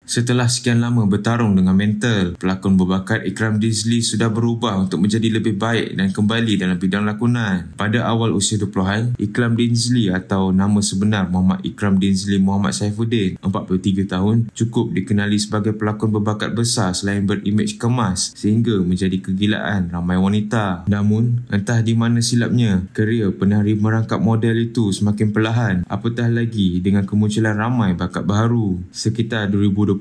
Setelah sekian lama bertarung dengan mental, pelakon berbakat Ikram Dinsley sudah berubah untuk menjadi lebih baik dan kembali dalam bidang lakonan. Pada awal usia 20-an, Ikram Dinsley atau nama sebenar Muhammad Ikram Dinsley Muhammad Saifuddin, 43 tahun, cukup dikenali sebagai pelakon berbakat besar selain berimej kemas sehingga menjadi kegilaan ramai wanita. Namun, entah di mana silapnya, kerjaya penari merangkap model itu semakin perlahan, apatah lagi dengan kemunculan ramai bakat baru. Sekitar 2022,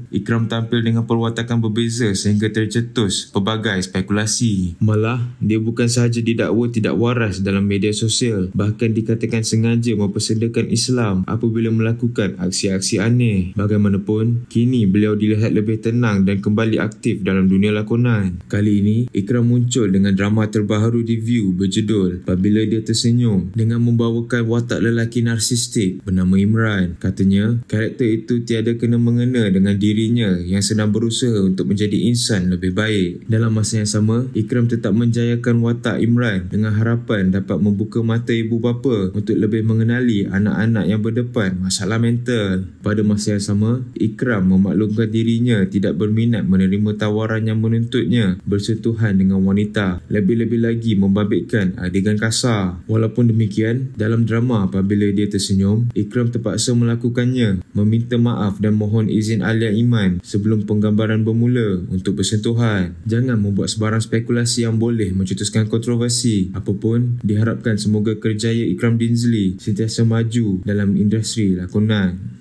Ikram tampil dengan perwatakan berbeza sehingga tercetus pelbagai spekulasi. Malah, dia bukan sahaja didakwa tidak waras dalam media sosial, bahkan dikatakan sengaja mempersendakan Islam apabila melakukan aksi-aksi aneh. Bagaimanapun, kini beliau dilihat lebih tenang dan kembali aktif dalam dunia lakonan. Kali ini, Ikram muncul dengan drama terbaru di View berjudul Apabila Dia Tersenyum dengan membawakan watak lelaki narsistik bernama Imran. Katanya, karakter itu tiada kena mengena dengan dirinya yang sedang berusaha untuk menjadi insan lebih baik. Dalam masa yang sama, Ikram tetap menjayakan watak Imran dengan harapan dapat membuka mata ibu bapa untuk lebih mengenali anak-anak yang berdepan masalah mental. Pada masa yang sama, Ikram memaklumkan dirinya tidak berminat menerima tawaran yang menuntutnya bersentuhan dengan wanita, lebih-lebih lagi membabitkan adegan kasar. Walaupun demikian, dalam drama Apabila Dia Tersenyum, Ikram terpaksa melakukannya, meminta maaf dan mohon izin Alia Iman sebelum penggambaran bermula untuk bersentuhan. Jangan membuat sebarang spekulasi yang boleh mencetuskan kontroversi. Apapun, diharapkan semoga kerjaya Ikram Dinsley sentiasa maju dalam industri lakonan.